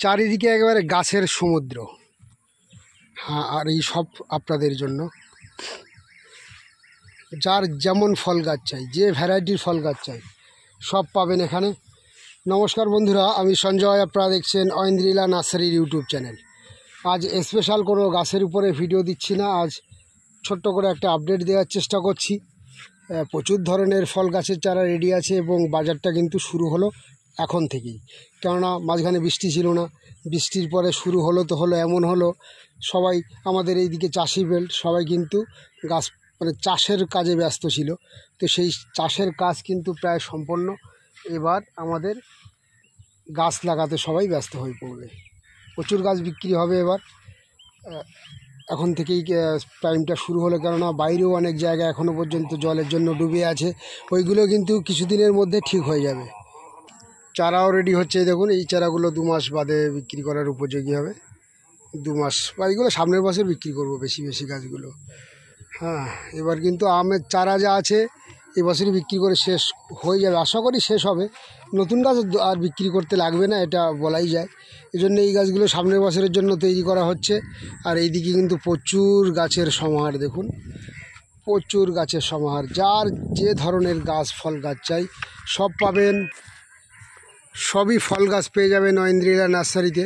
চারিদিকে একেবারে গাছের সমুদ্র। হ্যাঁ, আর এই সব আপনাদের জন্য, যার যেমন ফল গাছ চাই, যে ভ্যারাইটির ফল গাছ চাই, সব পাবেন এখানে। নমস্কার বন্ধুরা, আমি সঞ্জয়, আপনারা দেখছেন ঐন্দ্রিলা নার্সারির ইউটিউব চ্যানেল। আজ স্পেশাল কোনো গাছের উপরে ভিডিও দিচ্ছি না, আজ ছোট্ট করে একটা আপডেট দেওয়ার চেষ্টা করছি। প্রচুর ধরনের ফল গাছের চারা রেডি আছে এবং বাজারটা কিন্তু শুরু হলো এখন থেকেই, কেননা মাঝখানে বৃষ্টি ছিল না, বৃষ্টির পরে শুরু হলো তো হলো, এমন হলো সবাই আমাদের এইদিকে চাষি বেল্ট, সবাই কিন্তু গাছ মানে চাষের কাজে ব্যস্ত ছিল। তো সেই চাষের কাজ কিন্তু প্রায় সম্পন্ন, এবার আমাদের গাছ লাগাতে সবাই ব্যস্ত হয়ে পড়বে। প্রচুর গাছ বিক্রি হবে এবার, এখন থেকেই টাইমটা শুরু হলো, কেননা বাইরেও অনেক জায়গা এখনও পর্যন্ত জলের জন্য ডুবে আছে, ওইগুলো কিন্তু কিছুদিনের মধ্যে ঠিক হয়ে যাবে। চারাও রেডি হচ্ছে, দেখুন এই চারাগুলো 2 মাস বাদে বিক্রি করার উপযোগী হবে। 2 মাস বা এইগুলো সামনের বছর বিক্রি করব বেশি বেশি গাছগুলো। হ্যাঁ, এবার কিন্তু আমের চারা যা আছে এবছরই বিক্রি করে শেষ হয়ে যাবে, আশা করি শেষ হবে। নতুন গাছ আর বিক্রি করতে লাগবে না, এটা বলাই যায়। এই জন্য এই গাছগুলো সামনের বছরের জন্য তৈরি করা হচ্ছে। আর এইদিকে কিন্তু প্রচুর গাছের সমাহার, দেখুন প্রচুর গাছের সমাহার। যার যে ধরনের গাছ ফল গাছ চাই সব পাবেন, সবই ফল গাছ পেয়ে যাবেন ঐন্দ্রিলা নার্সারিতে।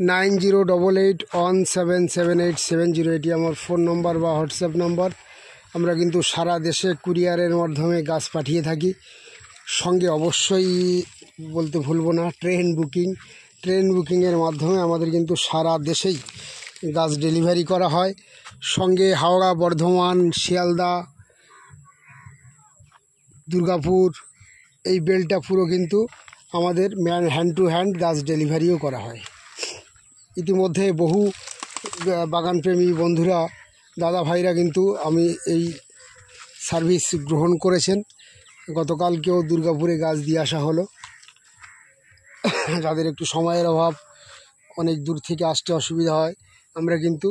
9088177870, এটি আমার ফোন নম্বর বা হোয়াটসঅ্যাপ নম্বর। আমরা কিন্তু সারা দেশে কুরিয়ারের মাধ্যমে গাছ পাঠিয়ে থাকি। সঙ্গে অবশ্যই বলতে ভুলবো না, ট্রেন বুকিংয়ের মাধ্যমে আমাদের কিন্তু সারা দেশেই গাছ ডেলিভারি করা হয়। সঙ্গে হাওড়া, বর্ধমান, শিয়ালদা, দুর্গাপুর, এই বেলটা পুরো কিন্তু আমাদের হ্যান্ড টু হ্যান্ড গাছ ডেলিভারিও করা হয়। ইতিমধ্যে বহু বাগানপ্রেমী বন্ধুরা, দাদা ভাইরা কিন্তু আমি এই সার্ভিস গ্রহণ করেছেন। গতকালকেও দুর্গাপুরে গাছ দিয়ে আসা হলো। যাদের একটু সময়ের অভাব, অনেক দূর থেকে আসতে অসুবিধা হয়, আমরা কিন্তু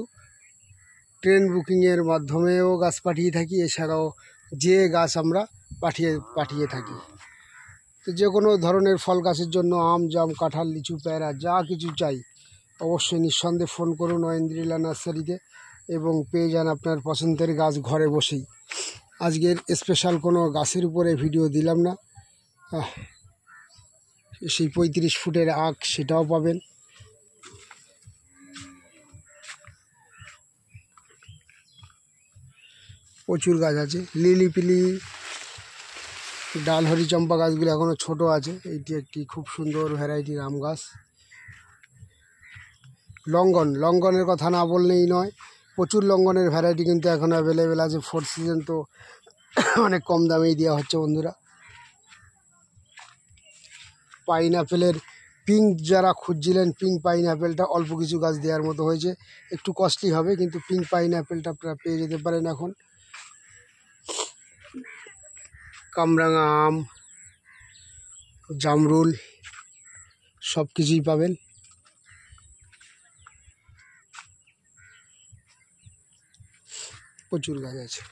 ট্রেন বুকিংয়ের মাধ্যমেও গাছ পাঠিয়ে থাকি। এছাড়াও যে গাছ আমরা পাঠিয়ে থাকি। তো যে কোনো ধরনের ফল গাছের জন্য, আম, জাম, কাঁঠাল, লিচু, পেয়ারা যা কিছু চাই অবশ্যই নিঃসন্দেহে ফোন করুন ঐন্দ্রিলা নার্সারিতে এবং পেয়ে যান আপনার পছন্দের গাছ ঘরে বসেই। আজকের স্পেশাল কোনো গাছের উপরে ভিডিও দিলাম না, সেই 35 ফুটের আখ সেটাও পাবেন। প্রচুর গাছ আছে, লিলি পিলি, ডাল হরিচম্পা গাছগুলো এখনও ছোট আছে। এইটি একটি খুব সুন্দর ভ্যারাইটির আম গাছ। লঙ্গনের কথা না বললেই নয়, প্রচুর লঙ্গনের ভ্যারাইটি কিন্তু এখন অ্যাভেলেবেল আছে। 4th সিজন তো অনেক কম দামেই দেওয়া হচ্ছে বন্ধুরা। পাইনঅ্যাপেলের পিঙ্ক যারা খুঁজছিলেন, পিঙ্ক পাইনঅ্যাপেলটা অল্প কিছু গাছ দেওয়ার মতো হয়েছে, একটু কস্টলি হবে, কিন্তু পিঙ্ক পাইনঅ্যাপেলটা আপনারা পেয়ে যেতে পারেন এখন। কামরাঙা আম, জামরুল সব কিছুই পাবেন। প্রচুর গাছ আছে।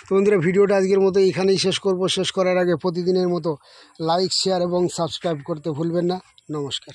তো বন্ধুরা, ভিডিওটা আজকের মতো এখানেই শেষ করব। শেষ করার আগে প্রতিদিনের মতো লাইক, শেয়ার এবং সাবস্ক্রাইব করতে ভুলবেন না। নমস্কার।